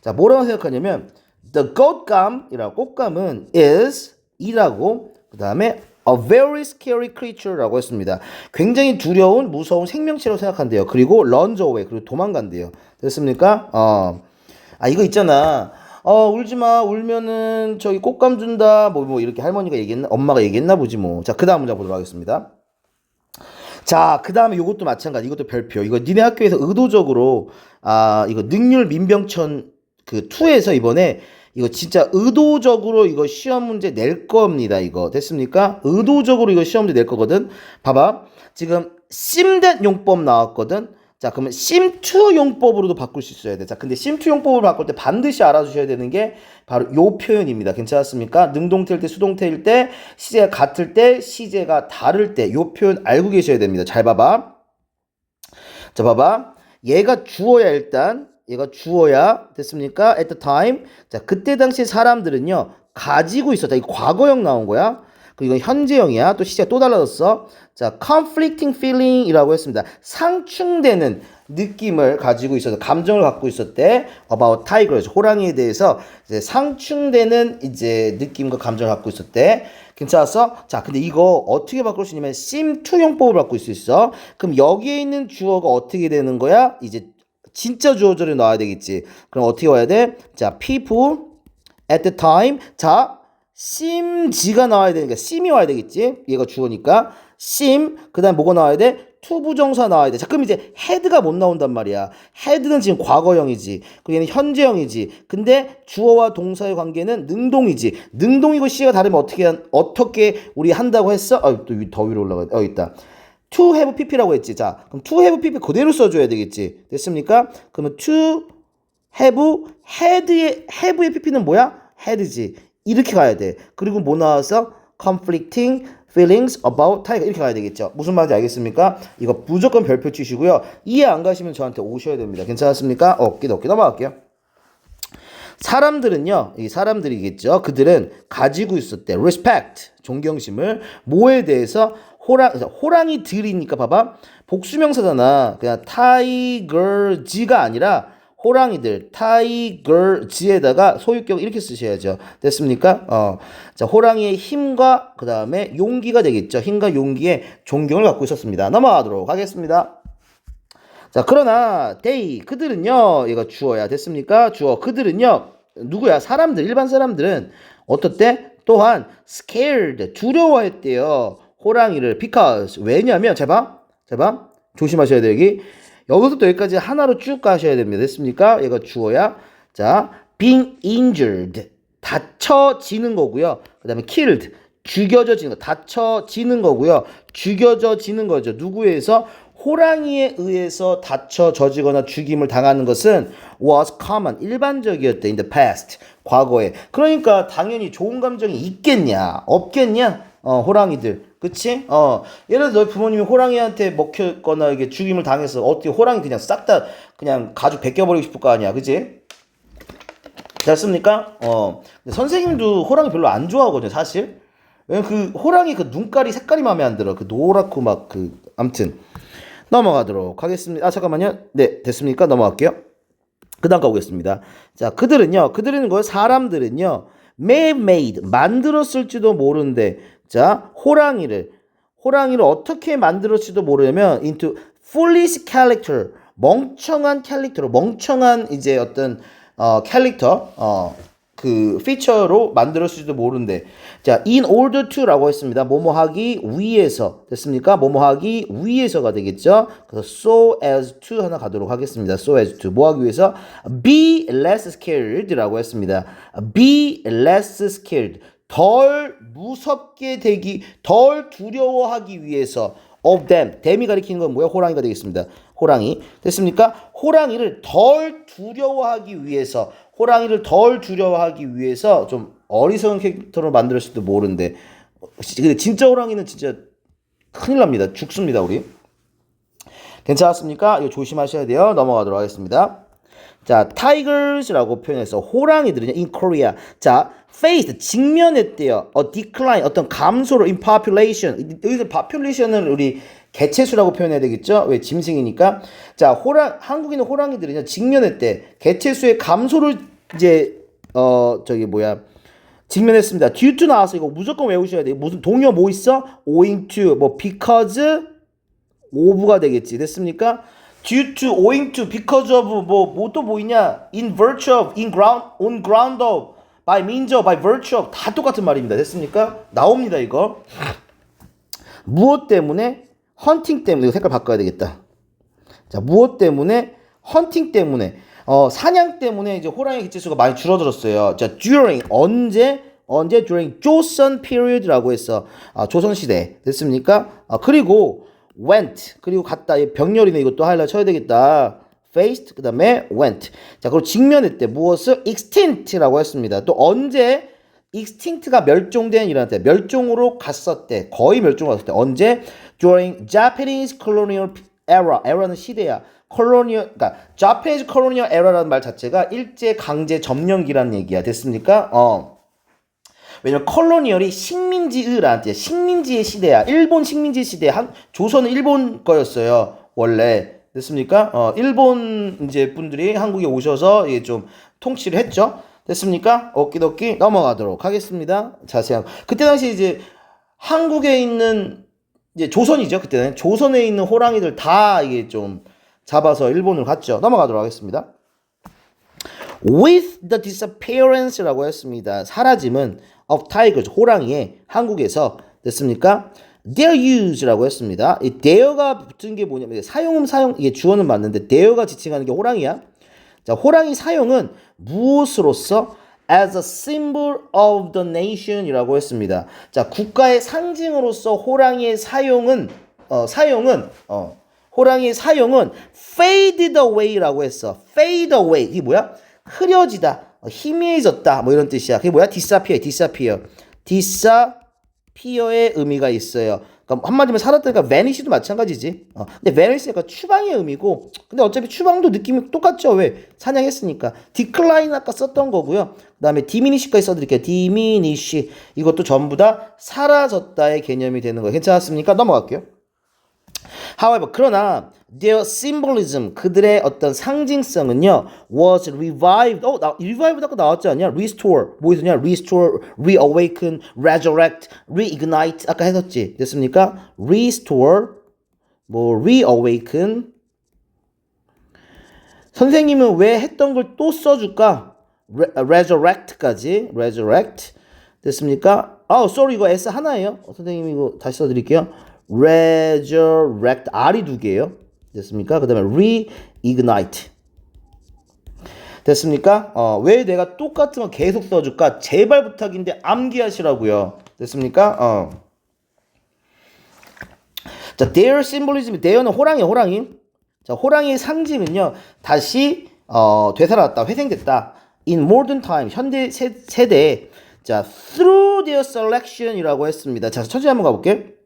자, 뭐라고 생각하냐면 the goat감이라고 꽃감은 is 이라고 그다음에 a very scary creature라고 했습니다. 굉장히 두려운 무서운 생명체로 생각한대요. 그리고 runs away 그리고 도망간대요. 됐습니까? 이거 있잖아. 울지 마. 울면은 저기 꽃감 준다. 뭐 이렇게 할머니가 얘기했나? 엄마가 얘기했나 보지 뭐. 자, 그다음 문장 보도록 하겠습니다. 자, 그 다음에 이것도 마찬가지. 이것도 별표. 이거 니네 학교에서 의도적으로, 이거 능률 민병천 그 2에서 이번에 이거 진짜 의도적으로 이거 시험 문제 낼 겁니다. 이거. 됐습니까? 의도적으로 이거 시험 문제 낼 거거든. 봐봐. 지금 심된 용법 나왔거든. 자, 그러면 심2 용법으로도 바꿀 수 있어야 돼. 자, 근데 심2 용법으로 바꿀 때 반드시 알아주셔야 되는 게 바로 요 표현입니다. 괜찮았습니까? 능동태일 때, 수동태일 때, 시제가 같을 때, 시제가 다를 때, 요 표현 알고 계셔야 됩니다. 잘 봐봐. 자, 봐봐. 얘가 주어야 일단. 얘가 주어야. 됐습니까? At the time. 자, 그때 당시 사람들은요, 가지고 있었다. 이거 과거형 나온 거야. 그리고 이건 현재형이야. 또 시제가 또 달라졌어. 자, conflicting feeling이라고 했습니다. 상충되는 느낌을 가지고 있어서 감정을 갖고 있었대. about tigers 호랑이에 대해서 이제 상충되는 이제 느낌과 감정을 갖고 있었대. 괜찮았어? 자, 근데 이거 어떻게 바꿀 수 있냐면 심2 용법을 바꿀 수 있어. 그럼 여기에 있는 주어가 어떻게 되는 거야? 이제 진짜 주어절에 넣어야 되겠지. 그럼 어떻게 와야 돼? 자, people at the time. 자, 심지가 나와야 되니까 심이 와야 되겠지. 얘가 주어니까 심. 그다음 뭐가 나와야 돼? 투부정사 나와야 돼. 자, 그럼 이제 헤드가 못 나온단 말이야. 헤드는 지금 과거형이지. 그리고 얘는 현재형이지. 근데 주어와 동사의 관계는 능동이지. 능동이고 시가 다르면 어떻게 우리 한다고 했어? 또 더 위로 올라가. 있다. to have pp라고 했지. 자, 그럼 to have pp 그대로 써줘야 되겠지. 됐습니까? 그러면 to have have의 pp는 뭐야? had지. 이렇게 가야 돼. 그리고 뭐 나와서 conflicting feelings about tiger 이렇게 가야 되겠죠. 무슨 말인지 알겠습니까? 이거 무조건 별표 치시고요. 이해 안 가시면 저한테 오셔야 됩니다. 괜찮습니까? 오케이 넘어갈게요. 사람들은요, 이 사람들이겠죠. 그들은 가지고 있었대. respect, 존경심을 뭐에 대해서 호랑이들이니까 봐봐. 복수명사잖아. 그냥 tigers가 아니라 호랑이들, tigers에다가 소유격 이렇게 쓰셔야죠. 됐습니까? 자, 호랑이의 힘과 그 다음에 용기가 되겠죠. 힘과 용기에 존경을 갖고 있었습니다. 넘어가도록 하겠습니다. 자, 그러나 they 그들은요, 얘가 주어야. 됐습니까? 주어. 그들은요, 누구야? 사람들, 일반 사람들은 어떻대? 또한 scared 두려워했대요. 호랑이를 because 왜냐면 잘 봐. 조심하셔야 돼요. 여기서부터 여기까지 하나로 쭉 가셔야 됩니다. 됐습니까? 얘가 주어야. 자, being injured 다쳐지는 거고요. 그 다음에 killed 죽여져지는 거. 다쳐지는 거고요. 죽여져지는 거죠. 누구에 의해서? 호랑이에 의해서 다쳐져지거나 죽임을 당하는 것은 was common 일반적이었대. in the past 과거에. 그러니까 당연히 좋은 감정이 있겠냐? 없겠냐? 호랑이들. 그치? 예를 들어 너희 부모님이 호랑이한테 먹혔거나 이게 죽임을 당해서 어떻게 호랑이 그냥 싹 다 그냥 가죽 벗겨버리고 싶을 거 아니야. 그치? 됐습니까? 근데 선생님도 호랑이 별로 안 좋아하거든요, 사실. 왜냐면 그 호랑이 그 눈깔이 색깔이 마음에 안 들어. 그 노랗고 막 아무튼. 넘어가도록 하겠습니다. 잠깐만요. 네, 됐습니까? 넘어갈게요. 그 다음 가보겠습니다. 자, 그들은 거 사람들은요, may have made, 만들었을지도 모르는데, 자, 호랑이를 어떻게 만들었을지도 모르려면, into foolish character, 멍청한 캐릭터로, 멍청한 이제 어떤, 캐릭터, 그 피처로 만들었을지도 모르는데 자 in order to라고 했습니다. 뭐뭐 하기 위해서 됐습니까? 뭐뭐 하기 위해서가 되겠죠. 그래서 so as to 하나 가도록 하겠습니다. so as to 뭐 하기 위해서 be less scared라고 했습니다. be less scared 덜 무섭게 되기, 덜 두려워하기 위해서 of them. them이 가리키는 건 뭐야? 호랑이가 되겠습니다. 호랑이. 됐습니까? 호랑이를 덜 두려워하기 위해서, 호랑이를 덜 두려워하기 위해서 좀 어리석은 캐릭터로 만들었을지도 모르는데, 근데 진짜 호랑이는 진짜 큰일 납니다. 죽습니다, 우리. 괜찮았습니까? 이거 조심하셔야 돼요. 넘어가도록 하겠습니다. 자, tigers라고 표현해서 호랑이들은요, in Korea. 자, faced, 직면했대요. a decline, 어떤 감소로 in population. 여기서 population은 우리 개체수라고 표현해야 되겠죠? 왜 짐승이니까. 자, 한국인의 호랑이들은요, 직면했대. 개체수의 감소를 이제, 직면했습니다. due to 나와서 이거 무조건 외우셔야 돼요. 무슨 동요 뭐 있어? owing to, 뭐, because, of가 되겠지. 됐습니까? due to, owing to, because of, 뭐 또 뭐 있냐? in virtue of, in ground, on ground of, by means of, by virtue of, 다 똑같은 말입니다. 됐습니까? 나옵니다, 이거. 무엇 때문에? 헌팅 때문에. 이거 색깔 바꿔야 되겠다. 자, 무엇 때문에? 헌팅 때문에. 사냥 때문에 이제 호랑이 개체수가 많이 줄어들었어요. 자, during, 언제 during 조선 period라고 했어. 조선시대. 됐습니까? 그리고 went, 그리고 갔다. 병렬이네. 이것도 하이라이트 쳐야 되겠다. faced, 그 다음에 went. 자, 그리고 직면했대. 무엇을? extinct라고 했습니다. 또 언제 extinct가 멸종된 이런 때, 멸종으로 갔었대. 거의 멸종으로 갔을 때. 언제? during Japanese colonial era. era는 시대야. 그러니까 Japanese colonial era라는 말 자체가 일제 강제 점령기라는 얘기야. 됐습니까? 왜냐면 컬로니얼이 식민지라는 뜻이야. 식민지의 시대야. 일본 식민지 시대. 조선은 일본 거였어요. 원래. 됐습니까? 일본 이제 분들이 한국에 오셔서 이게 좀 통치를 했죠. 됐습니까? 오키도키 넘어가도록 하겠습니다. 자세한. 그때 당시 이제 한국에 있는 이제 조선이죠. 그때는 조선에 있는 호랑이들 다 이게 좀 잡아서 일본으로 갔죠. 넘어가도록 하겠습니다. With the disappearance라고 했습니다. 사라짐은 of tigers, 호랑이의 한국에서 됐습니까? Their use라고 했습니다. 이 there가 붙은 게 뭐냐면 이게 주어는 맞는데 there가 지칭하는 게 호랑이야. 자, 호랑이 사용은 무엇으로서? As a symbol of the nation이라고 했습니다. 자, 국가의 상징으로서 호랑이의 사용은 호랑이의 사용은 faded away라고 했어. fade away. 이게 뭐야? 흐려지다. 희미해졌다. 뭐 이런 뜻이야. 그게 뭐야? disappear의 의미가 있어요. 그러니까 한마디로 살았다니까 vanish도 마찬가지지. 근데 vanish가 추방의 의미고, 근데 어차피 추방도 느낌이 똑같죠. 왜? 사냥했으니까. decline 아까 썼던 거고요. 그 다음에 diminish까지 써드릴게요. diminish. 이것도 전부 다 사라졌다의 개념이 되는 거예요. 괜찮았습니까? 넘어갈게요. However, 그러나 their symbolism, 그들의 어떤 상징성은요, was revived. revived 아까 나왔지 않냐? restore. 뭐 있었냐? restore, reawaken, resurrect, reignite. 아까 했었지. 됐습니까? restore, reawaken. 선생님은 왜 했던 걸 또 써줄까? resurrect까지. resurrect. 됐습니까? sorry, 이거 S 하나예요. 선생님 이거 다시 써드릴게요. resurrect, R이 두 개예요. 됐습니까? 그 다음에 reignite. 됐습니까? 왜 내가 똑같은 거 계속 써줄까? 제발 부탁인데 암기하시라고요. 됐습니까? 자, their symbolism, their는 호랑이. 자, 호랑이의 상징은요, 다시 되살아났다, 회생됐다. in modern time, 현대 세대에, 자, through their selection이라고 했습니다. 자, 천천히 한번 가볼게.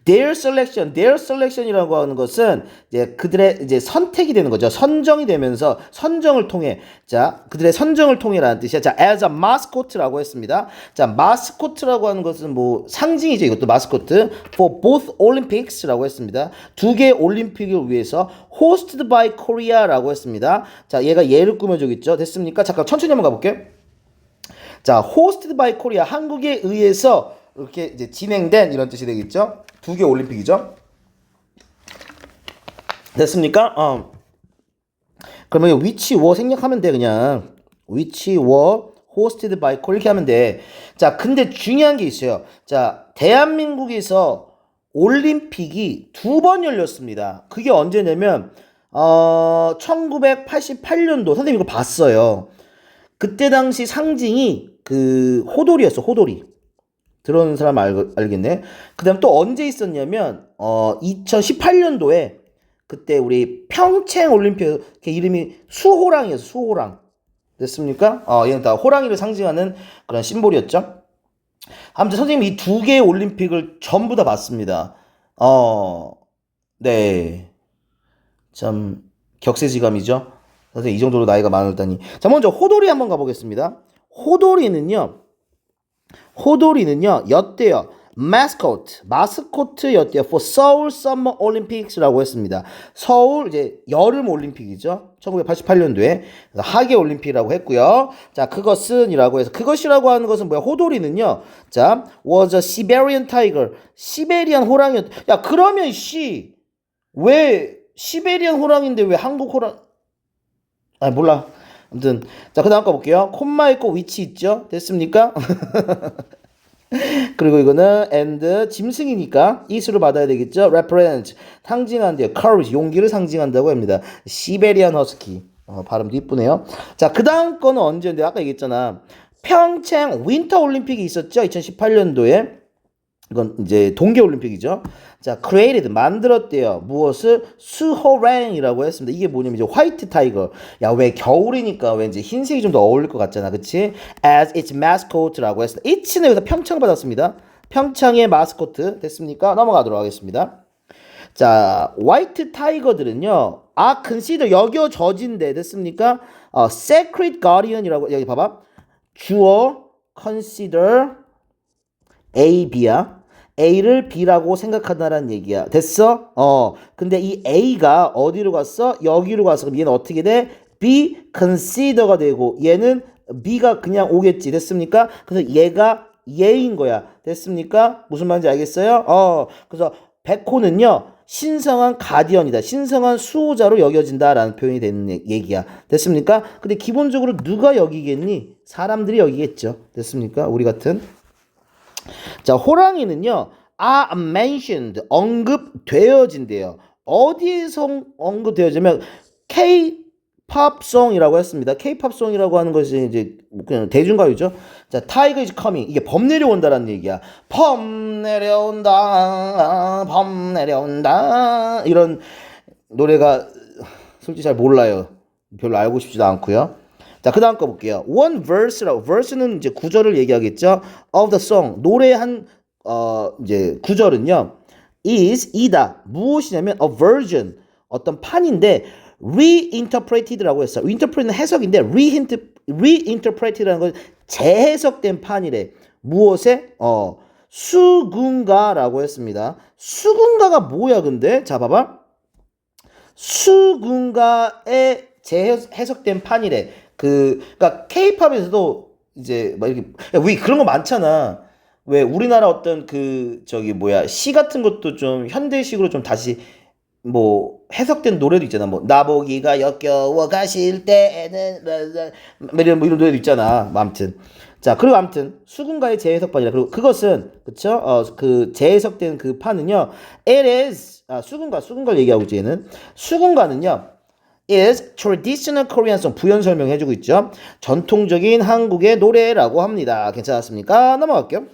their selection이라고 하는 것은 이제 그들의 이제 선택이 되는 거죠. 선정이 되면서 선정을 통해, 자, 그들의 선정을 통해라는 뜻이야. 자, as a mascot라고 했습니다. 자, 마스코트라고 하는 것은 뭐 상징이죠. 이것도 마스코트. for both Olympics라고 했습니다. 두 개의 올림픽을 위해서 hosted by Korea라고 했습니다. 자, 얘가 예를 꾸며주겠죠. 됐습니까? 잠깐 천천히 한번 가볼게. 자, hosted by Korea, 한국에 의해서 이렇게 이제 진행된 이런 뜻이 되겠죠. 두 개 올림픽이죠. 됐습니까? 그러면 which were 생략하면 돼. 그냥 which were hosted by Korea 이렇게 하면 돼. 자, 근데 중요한 게 있어요. 자, 대한민국에서 올림픽이 두 번 열렸습니다. 그게 언제냐면 1988년도. 선생님 이거 봤어요. 그때 당시 상징이 그 호돌이었어, 호돌이. 들어오는 사람 알겠네. 그 다음 또 언제 있었냐면, 2018년도에 그때 우리 평창 올림픽, 걔 이름이 수호랑이었어, 수호랑. 됐습니까? 얘는 다 호랑이를 상징하는 그런 심볼이었죠. 아무튼 선생님이 이 두 개의 올림픽을 전부 다 봤습니다. 네. 참, 격세지감이죠. 선생님 이 정도로 나이가 많았다니. 자, 먼저 호돌이 한번 가보겠습니다. 호돌이는요, 였대요. 마스코트였대요. For Seoul Summer Olympics라고 했습니다. 서울 이제 여름 올림픽이죠. 1988년도에 하계 올림픽이라고 했고요. 자, 그것은이라고 해서 그것이라고 하는 것은 뭐야? 호돌이는요. 자, was a Siberian tiger. 시베리안 호랑이였. 야, 그러면 왜 시베리안 호랑인데 왜 한국 호랑? 아, 몰라. 아무튼 자, 그다음 거 볼게요. 콤마 있고 위치 있죠? 됐습니까? 그리고 이거는 and 짐승이니까 is를 받아야 되겠죠. represent 상징한대요. courage 용기를 상징한다고 합니다. 시베리안 허스키 발음도 이쁘네요. 자, 그 다음 거는 언제인데 아까 얘기했잖아. 평창 윈터 올림픽이 있었죠. 2018년도에 이건 이제 동계 올림픽이죠. 자, created 만들었대요. 무엇을? 수호랑이라고 했습니다. 이게 뭐냐면 이제 화이트 타이거. 야, 왜 겨울이니까 왠지 흰색이 좀 더 어울릴 것 같잖아, 그치? As its mascot라고 했습니다. it는 여기서 평창 받았습니다. 평창의 마스코트 됐습니까? 넘어가도록 하겠습니다. 자, 화이트 타이거들은요, consider 여겨져진대 됐습니까? sacred guardian이라고 여기 봐봐. 주어 consider A, B야. A를 B라고 생각한다는 얘기야. 됐어? 근데 이 A가 어디로 갔어? 여기로 갔어. 그럼 얘는 어떻게 돼? B consider가 되고 얘는 B가 그냥 오겠지. 됐습니까? 그래서 얘가 얘인 거야. 됐습니까? 무슨 말인지 알겠어요? 그래서 백호는요. 신성한 가디언이다. 신성한 수호자로 여겨진다라는 표현이 되는 얘기야. 됐습니까? 근데 기본적으로 누가 여기겠니? 사람들이 여기겠죠. 됐습니까? 우리 같은. 자, 호랑이는요, mentioned, 언급되어진대요. 어디에서 언급되어지면, K-팝송이라고 했습니다. K-팝송이라고 하는 것이 이제, 그냥 대중가요죠. 자, Tiger is coming. 이게 범 내려온다라는 얘기야. 범 내려온다, 범 내려온다. 이런 노래가 솔직히 잘 몰라요. 별로 알고 싶지도 않고요. 자, 그 다음 거 볼게요. one verse라고. verse는 이제 구절을 얘기하겠죠. of the song. 노래 이제 구절은요. 이다. 무엇이냐면 a version. 어떤 판인데 reinterpreted라고 했어. interpret는 해석인데 reinterpreted라는 건 재해석된 판이래. 무엇에? 수군가라고 했습니다. 수군가가 뭐야, 근데? 자, 봐봐. 수군가의 재해석된 판이래. 그러니까 K-팝에서도 이제 막 이렇게 왜 그런 거 많잖아. 왜 우리나라 어떤 시 같은 것도 좀 현대식으로 좀 다시 뭐 해석된 노래도 있잖아. 뭐 나보기가 역겨워 가실 때에는 뭐 이런 노래도 있잖아. 아무튼 자, 그리고 아무튼 수군가의 재해석판이라. 그리고 그것은 그쵸? 그 재해석된 그 판은요. It is 수군가를 얘기하고 있지 얘는. 수군가는요. is traditional Korean song 부연 설명해주고 있죠. 전통적인 한국의 노래라고 합니다. 괜찮았습니까? 넘어갈게요.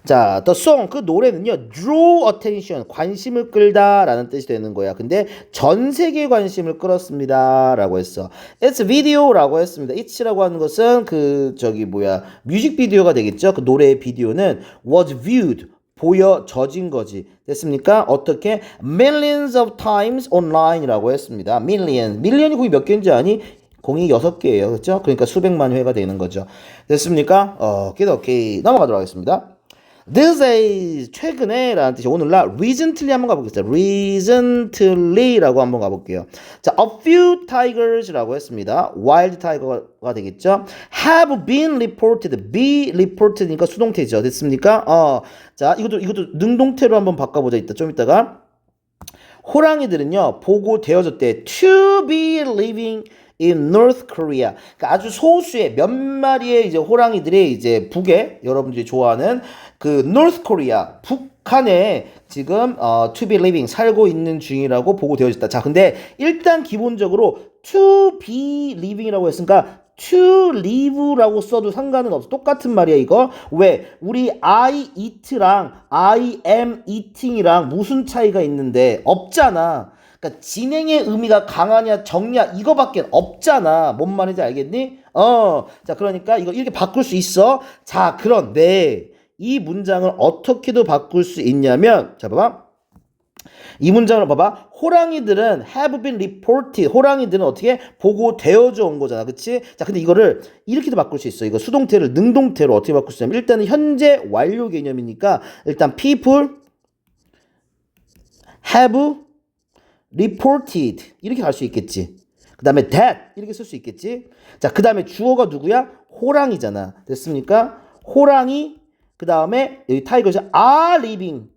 자, the song 그 노래는요, draw attention 관심을 끌다라는 뜻이 되는 거야. 근데 전 세계 관심을 끌었습니다라고 했어. It's video라고 했습니다. It's라고 하는 것은 뮤직비디오가 되겠죠. 그 노래의 비디오는 was viewed 보여져진 거지. 됐습니까? 어떻게? millions of times online이라고 했습니다. million이 거기 몇 개인지 아니? 공이 6개예요. 그렇죠? 그러니까 수백만 회가 되는 거죠. 됐습니까? 오케이. 넘어가도록 하겠습니다. These days, 최근에 라는 뜻이 오늘날 recently 한번 가보겠습니다. recently라고 한번 가볼게요. 자, a few tigers라고 했습니다. wild tiger가 되겠죠. have been reported. be reported니까 수동태죠. 됐습니까? 자, 이것도 능동태로 한번 바꿔보자. 좀 이따가. 호랑이들은요, 보고되어졌대. to be living in North Korea. 그러니까 아주 소수의 몇 마리의 이제 호랑이들이 이제 북에 여러분들이 좋아하는 그 North Korea 북한에 지금 to be living 살고 있는 중이라고 보고되어졌다. 자, 근데 일단 기본적으로 to be living이라고 했으니까 to live라고 써도 상관은 없어. 똑같은 말이야 이거. 왜? 우리 I eat랑 I am eating이랑 무슨 차이가 있는데 없잖아. 그러니까 진행의 의미가 강하냐 적냐 이거밖에 없잖아. 뭔 말인지 알겠니? 자 그러니까 이거 이렇게 바꿀 수 있어. 자 그런데 이 문장을 어떻게도 바꿀 수 있냐면 자 봐봐. 이 문장을 봐봐. 호랑이들은 have been reported. 호랑이들은 어떻게 보고되어져 온 거잖아. 그치? 자, 근데 이거를 이렇게도 바꿀 수 있어. 이거 수동태를 능동태로 어떻게 바꿀 수 있냐면 일단은 현재 완료 개념이니까 일단 people have reported 이렇게 갈 수 있겠지. 그 다음에 that 이렇게 쓸 수 있겠지. 자, 그 다음에 주어가 누구야? 호랑이잖아. 됐습니까? 호랑이 그 다음에 여기 타이거에서 are living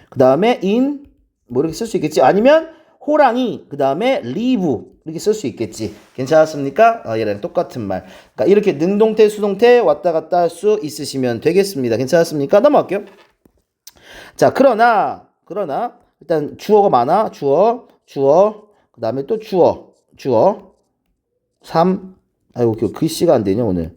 그 다음에 in 뭐 이렇게 쓸 수 있겠지. 아니면 호랑이 그 다음에 live 이렇게 쓸 수 있겠지. 괜찮았습니까? 얘랑 똑같은 말. 그러니까 이렇게 능동태 수동태 왔다 갔다 할 수 있으시면 되겠습니다. 괜찮았습니까? 넘어갈게요. 자 그러나 일단 주어가 많아. 주어 그 다음에 또 주어 3 아이고 글씨가 안 되냐 오늘.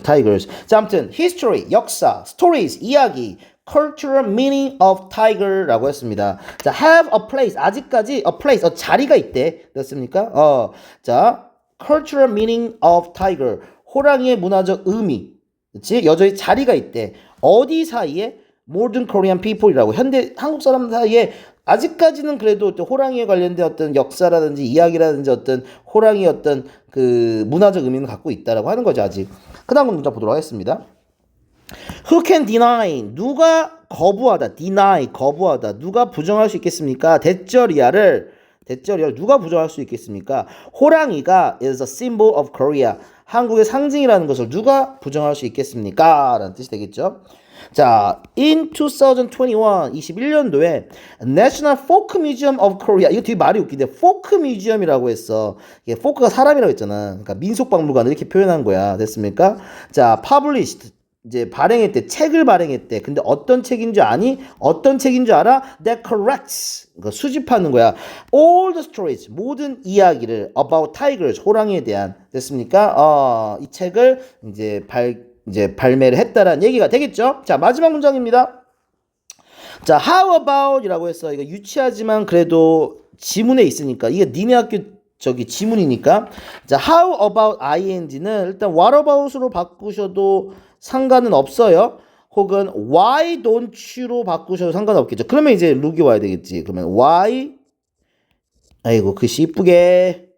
Tigers. 자 아무튼 history 역사 stories 이야기 cultural meaning of tiger라고 했습니다. 자, have a place. 아직까지 a place, 자리가 있대. 됐습니까? 자, cultural meaning of tiger. 호랑이의 문화적 의미. 그치? 여전히 자리가 있대. 어디 사이에? modern Korean people이라고. 현대 한국 사람 사이에 아직까지는 그래도 호랑이에 관련된 어떤 역사라든지 이야기라든지 어떤 호랑이의 어떤 그 문화적 의미는 갖고 있다라고 하는 거죠, 아직. 그 다음 문장 보도록 하겠습니다. Who can deny? 누가 거부하다. deny 거부하다. 누가 부정할 수 있겠습니까? 대절이야를 누가 부정할 수 있겠습니까? 호랑이가 is a symbol of Korea. 한국의 상징이라는 것을 누가 부정할 수 있겠습니까? 라는 뜻이 되겠죠. 자, in 2021, 21년도에 National Folk Museum of Korea. 이거 되게 말이 웃긴데 Folk Museum이라고 했어. 이게 folk가 사람이라고 했잖아. 그러니까 민속박물관을 이렇게 표현한 거야. 됐습니까? 자, published. 이제 발행했대. 책을 발행했대. 근데 어떤 책인 줄 아니? 어떤 책인 줄 알아? That corrects. 수집하는 거야. All the stories. 모든 이야기를 about tigers. 호랑이에 대한. 됐습니까? 이 책을 이제 발매를 했다라는 얘기가 되겠죠? 자, 마지막 문장입니다. 자, how about 이라고 했어. 이거 유치하지만 그래도 지문에 있으니까. 이게 니네 학교 지문이니까. 자, how about ing는 일단 what about으로 바꾸셔도 상관은 없어요. 혹은 why don't you로 바꾸셔도 상관없겠죠. 그러면 이제 look이 와야 되겠지. 그러면 why 아이고 글씨 이쁘게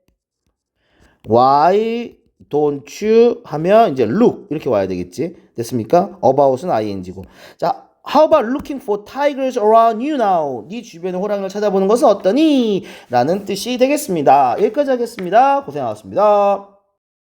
why don't you 하면 이제 look 이렇게 와야 되겠지. 됐습니까? about은 ing고. 자, how about looking for tigers around you now? 네 주변의 호랑이를 찾아보는 것은 어떠니? 라는 뜻이 되겠습니다. 여기까지 하겠습니다. 고생하셨습니다.